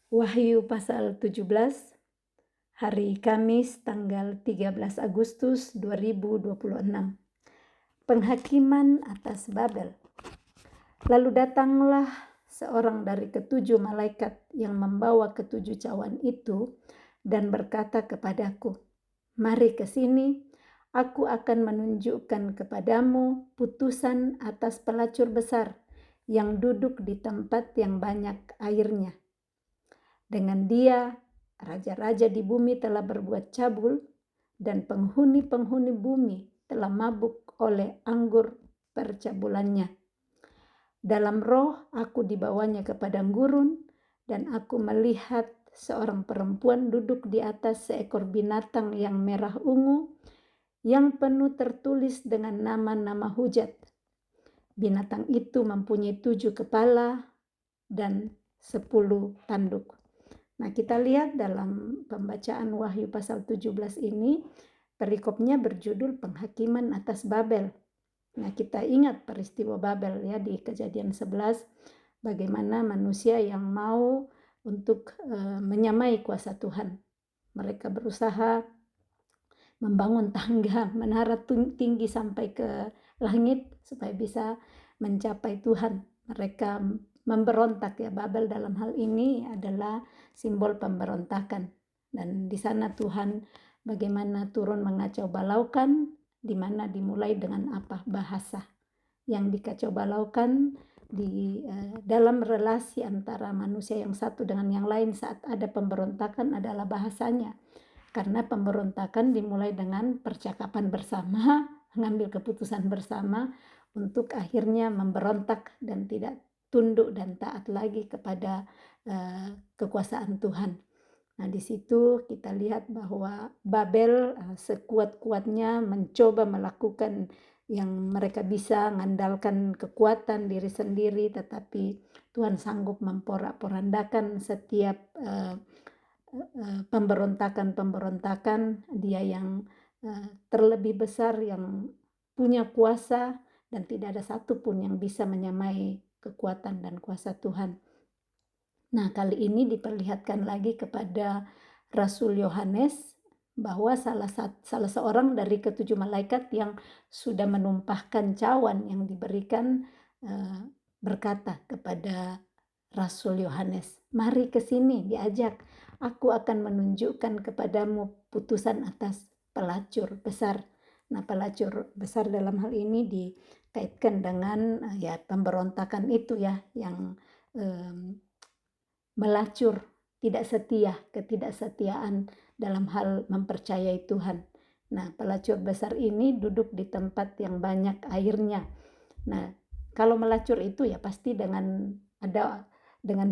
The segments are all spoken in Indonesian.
Wahyu pasal 17, hari Kamis tanggal 13 Agustus 2026. Penghakiman atas Babel. Lalu datanglah seorang dari ketujuh malaikat yang membawa ketujuh cawan itu dan berkata kepadaku, "Mari ke sini, aku akan menunjukkan kepadamu putusan atas pelacur besar yang duduk di tempat yang banyak airnya. Dengan dia, raja-raja di bumi telah berbuat cabul, dan penghuni-penghuni bumi telah mabuk oleh anggur percabulannya. Dalam roh aku dibawanya ke padang gurun, dan aku melihat seorang perempuan duduk di atas seekor binatang yang merah ungu, yang penuh tertulis dengan nama-nama hujat. Binatang itu mempunyai 7 kepala dan 10 tanduk." Nah, kita lihat dalam pembacaan Wahyu pasal 17 ini, perikopnya berjudul Penghakiman atas Babel. Nah, kita ingat peristiwa Babel ya di Kejadian 11, bagaimana manusia yang mau untuk menyamai kuasa Tuhan. Mereka berusaha membangun tangga, menara tinggi sampai ke langit supaya bisa mencapai Tuhan. Mereka memberontak ya. Babel dalam hal ini adalah simbol pemberontakan. Dan di sana Tuhan bagaimana turun mengacau balaukan, di mana dimulai dengan apa? Bahasa. Yang dikacau balaukan di dalam relasi antara manusia yang satu dengan yang lain saat ada pemberontakan adalah bahasanya. Karena pemberontakan dimulai dengan percakapan bersama, mengambil keputusan bersama untuk akhirnya memberontak dan tidak tunduk dan taat lagi kepada kekuasaan Tuhan. Nah, di situ kita lihat bahwa Babel sekuat-kuatnya mencoba melakukan yang mereka bisa, mengandalkan kekuatan diri sendiri, tetapi Tuhan sanggup memporak-porandakan setiap pemberontakan-pemberontakan. Dia yang terlebih besar, yang punya kuasa, dan tidak ada satupun yang bisa menyamai kekuatan dan kuasa Tuhan. Nah, kali ini diperlihatkan lagi kepada Rasul Yohanes bahwa salah seorang dari ketujuh malaikat yang sudah menumpahkan cawan yang diberikan berkata kepada Rasul Yohanes, "Mari ke sini," diajak, "aku akan menunjukkan kepadamu putusan atas pelacur besar." Nah, pelacur besar dalam hal ini dikaitkan dengan ya pemberontakan itu ya, yang melacur, tidak setia, ketidaksetiaan dalam hal mempercayai Tuhan. Nah, pelacur besar ini duduk di tempat yang banyak airnya. Nah, kalau melacur itu ya pasti dengan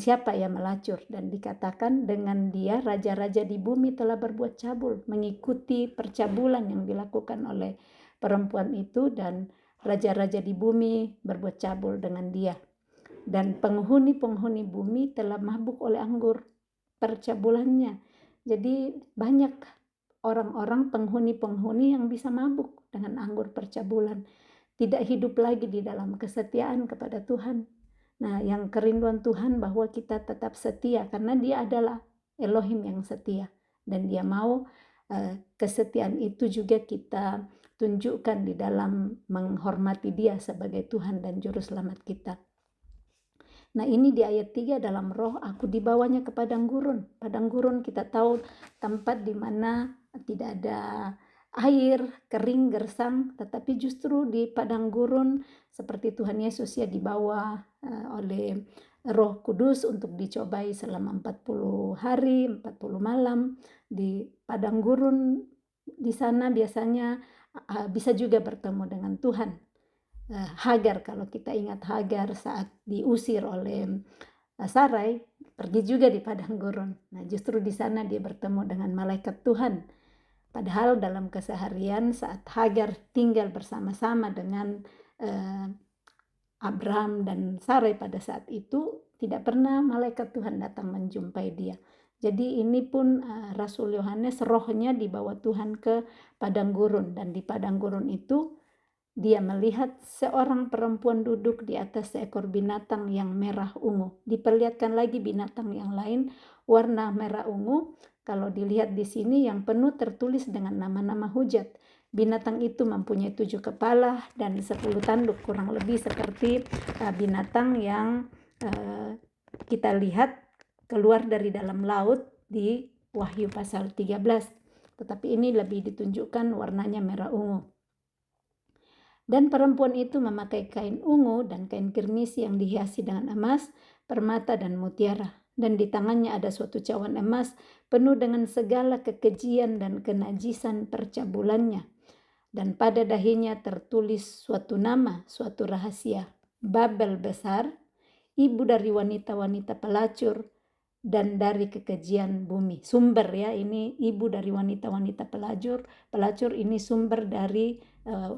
siapa ya melacur, dan dikatakan dengan dia raja-raja di bumi telah berbuat cabul, mengikuti percabulan yang dilakukan oleh perempuan itu, dan raja-raja di bumi berbuat cabul dengan dia. Dan penghuni-penghuni bumi telah mabuk oleh anggur percabulannya. Jadi banyak orang-orang penghuni-penghuni yang bisa mabuk dengan anggur percabulan. Tidak hidup lagi di dalam kesetiaan kepada Tuhan. Nah, yang kerinduan Tuhan bahwa kita tetap setia karena dia adalah Elohim yang setia. Dan dia mau kesetiaan itu juga kita tunjukkan di dalam menghormati dia sebagai Tuhan dan Juru Selamat kita. Nah, ini di ayat 3, dalam roh aku dibawanya ke padang gurun. Padang gurun kita tahu tempat di mana tidak ada air, kering, gersang, tetapi justru di padang gurun seperti Tuhan Yesus ya dibawa oleh Roh Kudus untuk dicobai selama 40 hari, 40 malam di padang gurun. Di sana biasanya bisa juga bertemu dengan Tuhan. Hagar, kalau kita ingat Hagar saat diusir oleh Sarai, pergi juga di padang gurun. Nah, justru di sana dia bertemu dengan malaikat Tuhan. Padahal dalam keseharian saat Hagar tinggal bersama-sama dengan Abraham dan Sarai pada saat itu, tidak pernah malaikat Tuhan datang menjumpai dia. Jadi ini pun Rasul Yohanes rohnya dibawa Tuhan ke padang gurun, dan di padang gurun itu Dia melihat seorang perempuan duduk di atas seekor binatang yang merah ungu. Diperlihatkan lagi binatang yang lain warna merah ungu. Kalau dilihat di sini yang penuh tertulis dengan nama-nama hujat. Binatang itu mempunyai 7 kepala dan 10 tanduk, kurang lebih seperti binatang yang kita lihat keluar dari dalam laut di Wahyu pasal 13. Tetapi ini lebih ditunjukkan warnanya merah ungu. Dan perempuan itu memakai kain ungu dan kain kirmisi yang dihiasi dengan emas, permata, dan mutiara. Dan di tangannya ada suatu cawan emas penuh dengan segala kekejian dan kenajisan percabulannya. Dan pada dahinya tertulis suatu nama, suatu rahasia. Babel besar, ibu dari wanita-wanita pelacur, dan dari kekejian bumi. Sumber ya, ini ibu dari wanita-wanita pelacur ini sumber dari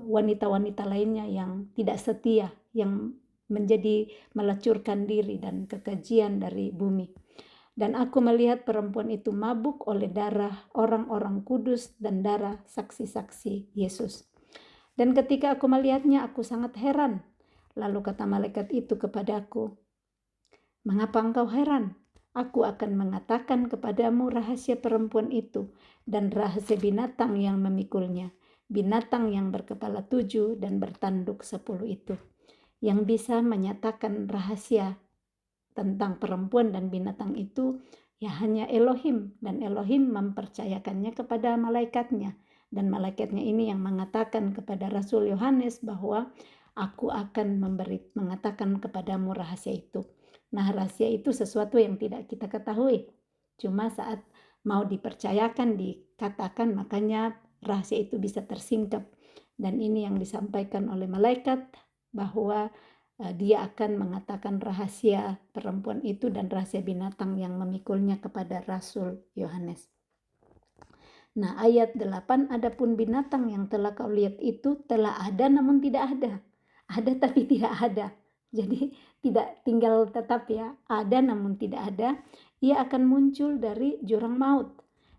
wanita-wanita lainnya yang tidak setia, yang menjadi melacurkan diri dan kekejian dari bumi. Dan aku melihat perempuan itu mabuk oleh darah orang-orang kudus dan darah saksi-saksi Yesus. Dan ketika aku melihatnya, aku sangat heran. Lalu kata malaikat itu kepadaku, "Mengapa engkau heran? Aku akan mengatakan kepadamu rahasia perempuan itu dan rahasia binatang yang memikulnya, binatang yang berkepala 7 dan bertanduk 10 itu, yang bisa menyatakan rahasia tentang perempuan dan binatang itu ya hanya Elohim, dan Elohim mempercayakannya kepada malaikatnya, dan malaikatnya ini yang mengatakan kepada Rasul Yohanes bahwa aku akan mengatakan kepadamu rahasia itu. Nah, rahasia itu sesuatu yang tidak kita ketahui. Cuma saat mau dipercayakan, dikatakan, makanya rahasia itu bisa tersingkap. Dan ini yang disampaikan oleh malaikat bahwa dia akan mengatakan rahasia perempuan itu dan rahasia binatang yang memikulnya kepada Rasul Yohanes. Nah, ayat 8, adapun binatang yang telah kau lihat itu telah ada namun tidak ada. Ada tapi tidak ada. Jadi tidak tinggal tetap ya, ada namun tidak ada. Ia akan muncul dari jurang maut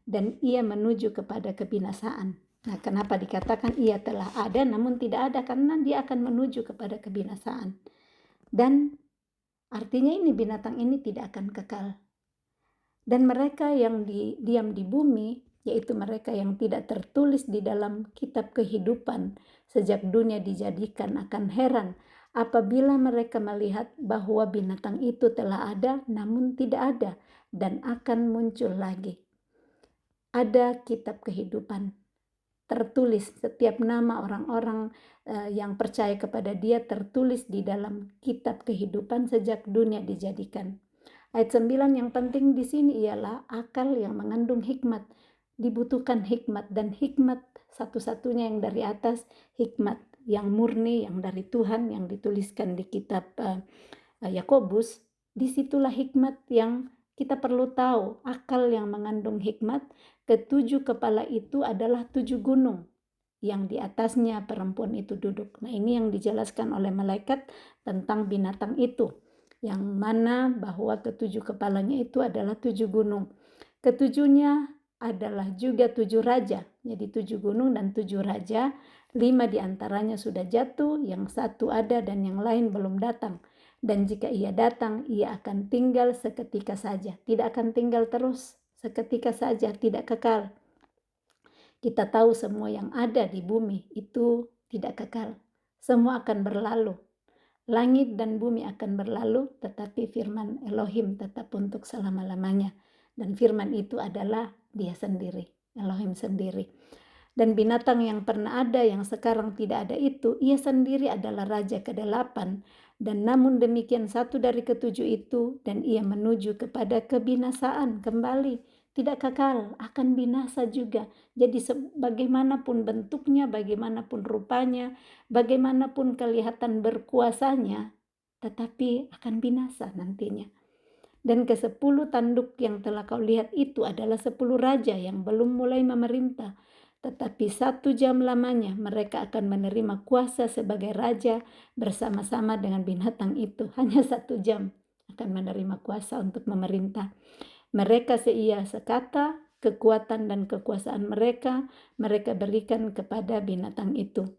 dan ia menuju kepada kebinasaan. Nah, kenapa dikatakan ia telah ada namun tidak ada? Karena dia akan menuju kepada kebinasaan. Dan artinya ini binatang ini tidak akan kekal. Dan mereka yang diam di bumi, yaitu mereka yang tidak tertulis di dalam kitab kehidupan sejak dunia dijadikan, akan heran apabila mereka melihat bahwa binatang itu telah ada namun tidak ada dan akan muncul lagi. Ada kitab kehidupan tertulis, setiap nama orang-orang yang percaya kepada dia tertulis di dalam kitab kehidupan sejak dunia dijadikan. Ayat 9 yang penting di sini ialah akal yang mengandung hikmat. Dibutuhkan hikmat, dan hikmat satu-satunya yang dari atas, hikmat yang murni, yang dari Tuhan, yang dituliskan di kitab Yakobus. Disitulah hikmat yang kita perlu tahu. Akal yang mengandung hikmat, ketujuh kepala itu adalah 7 gunung yang di atasnya perempuan itu duduk. Nah, ini yang dijelaskan oleh malaikat tentang binatang itu, yang mana bahwa ketujuh kepalanya itu adalah 7 gunung. Ketujuhnya adalah juga 7 raja. Jadi 7 gunung dan 7 raja. 5 diantaranya sudah jatuh, yang 1 ada dan yang lain belum datang. Dan jika ia datang, ia akan tinggal seketika saja. Tidak akan tinggal terus, seketika saja, tidak kekal. Kita tahu semua yang ada di bumi itu tidak kekal. Semua akan berlalu. Langit dan bumi akan berlalu, tetapi firman Elohim tetap untuk selama-lamanya. Dan firman itu adalah dia sendiri, Elohim sendiri. Dan binatang yang pernah ada, yang sekarang tidak ada itu, ia sendiri adalah raja ke-8. Dan namun demikian 1 dari ke-7 itu, dan ia menuju kepada kebinasaan kembali. Tidak kekal, akan binasa juga. Jadi bagaimanapun bentuknya, bagaimanapun rupanya, bagaimanapun kelihatan berkuasanya, tetapi akan binasa nantinya. Dan ke-10 tanduk yang telah kau lihat itu adalah 10 raja yang belum mulai memerintah. Tetapi 1 jam lamanya mereka akan menerima kuasa sebagai raja bersama-sama dengan binatang itu. Hanya 1 jam akan menerima kuasa untuk memerintah. Mereka seia sekata, kekuatan dan kekuasaan mereka berikan kepada binatang itu.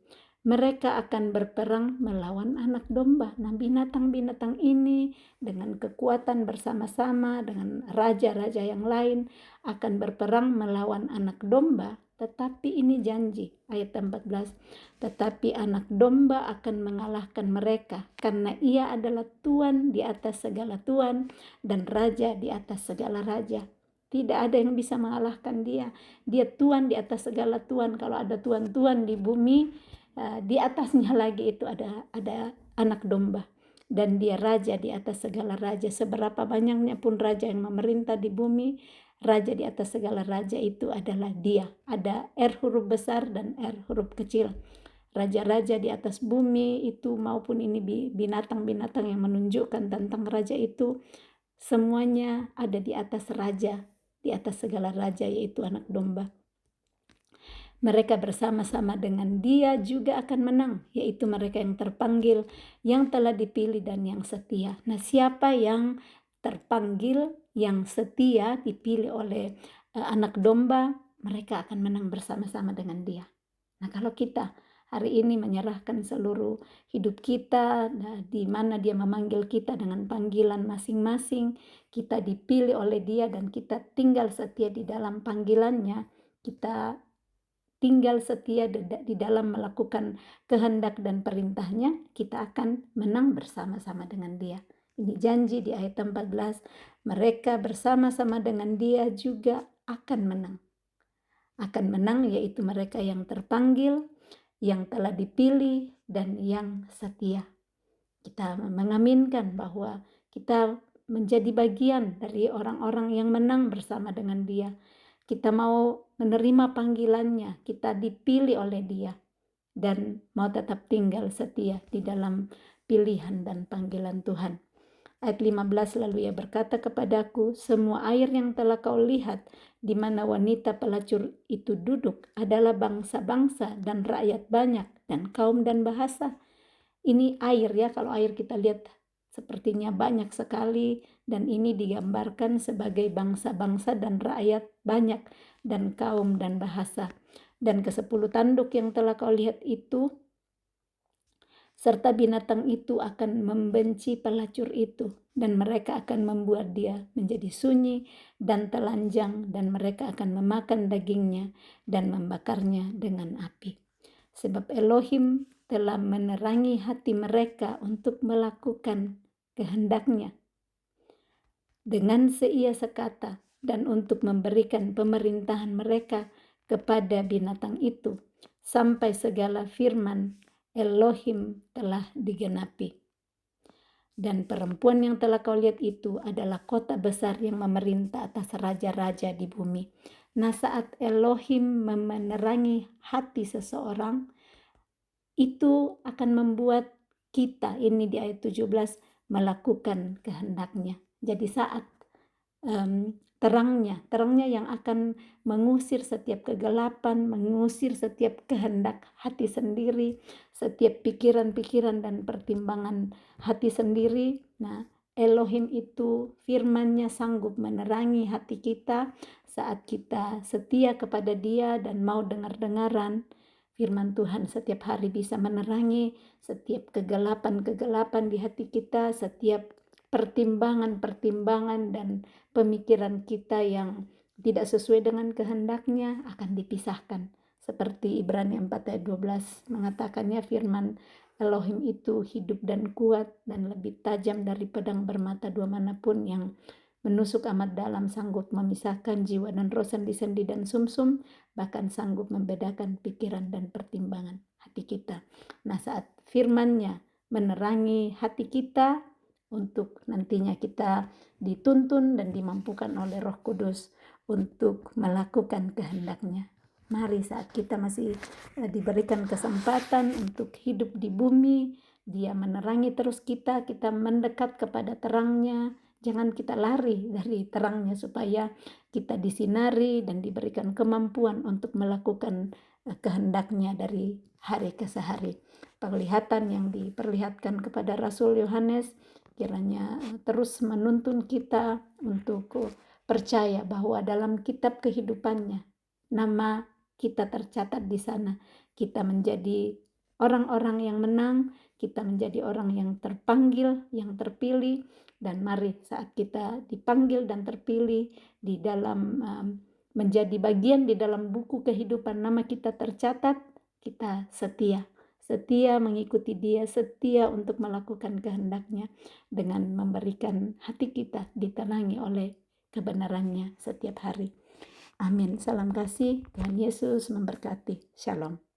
mereka akan berperang melawan anak domba. Nah, binatang-binatang ini dengan kekuatan bersama-sama dengan raja-raja yang lain akan berperang melawan anak domba. Tetapi ini janji, ayat 14. Tetapi anak domba akan mengalahkan mereka karena ia adalah Tuan di atas segala Tuan dan Raja di atas segala Raja. Tidak ada yang bisa mengalahkan dia. Dia Tuan di atas segala Tuan. Kalau ada tuan-tuan di bumi, di atasnya lagi itu ada anak domba. Dan dia raja di atas segala raja. Seberapa banyaknya pun raja yang memerintah di bumi, raja di atas segala raja itu adalah dia. Ada R huruf besar dan R huruf kecil. Raja-raja di atas bumi itu maupun ini binatang-binatang yang menunjukkan tentang raja itu, semuanya ada di atas raja, di atas segala raja, yaitu anak domba. Mereka bersama-sama dengan dia juga akan menang, yaitu mereka yang terpanggil, yang telah dipilih dan yang setia. Nah, siapa yang terpanggil, yang setia, dipilih oleh anak domba, mereka akan menang bersama-sama dengan dia. Nah, kalau kita hari ini menyerahkan seluruh hidup kita, di mana dia memanggil kita dengan panggilan masing-masing, kita dipilih oleh dia dan kita tinggal setia di dalam panggilannya, kita tinggal setia di dalam melakukan kehendak dan perintahnya, kita akan menang bersama-sama dengan dia. Ini janji di ayat 14, mereka bersama-sama dengan dia juga akan menang. Akan menang yaitu mereka yang terpanggil, yang telah dipilih, dan yang setia. Kita mengaminkan bahwa kita menjadi bagian dari orang-orang yang menang bersama dengan dia. Kita mau menerima panggilannya, kita dipilih oleh dia, dan mau tetap tinggal setia di dalam pilihan dan panggilan Tuhan. Ayat 15 lalu ia berkata kepadaku, semua air yang telah kau lihat di mana wanita pelacur itu duduk adalah bangsa-bangsa dan rakyat banyak dan kaum dan bahasa. Ini air ya, kalau air kita lihat sepertinya banyak sekali, dan ini digambarkan sebagai bangsa-bangsa dan rakyat banyak dan kaum dan bahasa. Dan ke-10 tanduk yang telah kau lihat itu serta binatang itu akan membenci pelacur itu, dan mereka akan membuat dia menjadi sunyi dan telanjang, dan mereka akan memakan dagingnya dan membakarnya dengan api. Sebab Elohim telah menerangi hati mereka untuk melakukan kehendaknya dengan seia sekata, dan untuk memberikan pemerintahan mereka kepada binatang itu, sampai segala firman Elohim telah digenapi. Dan perempuan yang telah kau lihat itu adalah kota besar yang memerintah atas raja-raja di bumi. Nah, saat Elohim menerangi hati seseorang, itu akan membuat kita, ini di ayat 17, melakukan kehendaknya. Jadi saat terangnya yang akan mengusir setiap kegelapan, mengusir setiap kehendak hati sendiri, setiap pikiran-pikiran dan pertimbangan hati sendiri. Nah, Elohim itu firman-Nya sanggup menerangi hati kita saat kita setia kepada Dia dan mau dengar-dengaran. Firman Tuhan setiap hari bisa menerangi setiap kegelapan-kegelapan di hati kita, setiap pertimbangan-pertimbangan dan pemikiran kita yang tidak sesuai dengan kehendaknya akan dipisahkan. Seperti Ibrani 4 ayat 12 mengatakannya, firman Elohim itu hidup dan kuat dan lebih tajam dari pedang bermata dua manapun, yang menusuk amat dalam, sanggup memisahkan jiwa dan roh, sendi-sendi dan sumsum, bahkan sanggup membedakan pikiran dan pertimbangan hati kita. Nah, saat firman-Nya menerangi hati kita, untuk nantinya kita dituntun dan dimampukan oleh Roh Kudus untuk melakukan kehendak-Nya. Mari saat kita masih diberikan kesempatan untuk hidup di bumi, Dia menerangi terus kita mendekat kepada terang-Nya. Jangan kita lari dari terang-Nya, supaya kita disinari dan diberikan kemampuan untuk melakukan kehendak-Nya dari hari ke hari. Penglihatan yang diperlihatkan kepada Rasul Yohanes kiranya terus menuntun kita untuk percaya bahwa dalam kitab kehidupannya nama kita tercatat di sana. Kita menjadi orang-orang yang menang, kita menjadi orang yang terpanggil, yang terpilih, dan mari saat kita dipanggil dan terpilih di dalam menjadi bagian di dalam buku kehidupan, nama kita tercatat, kita setia mengikuti Dia, setia untuk melakukan kehendak-Nya dengan memberikan hati kita ditenangi oleh kebenaran-Nya setiap hari. Amin. Salam kasih, Tuhan Yesus memberkati. Shalom.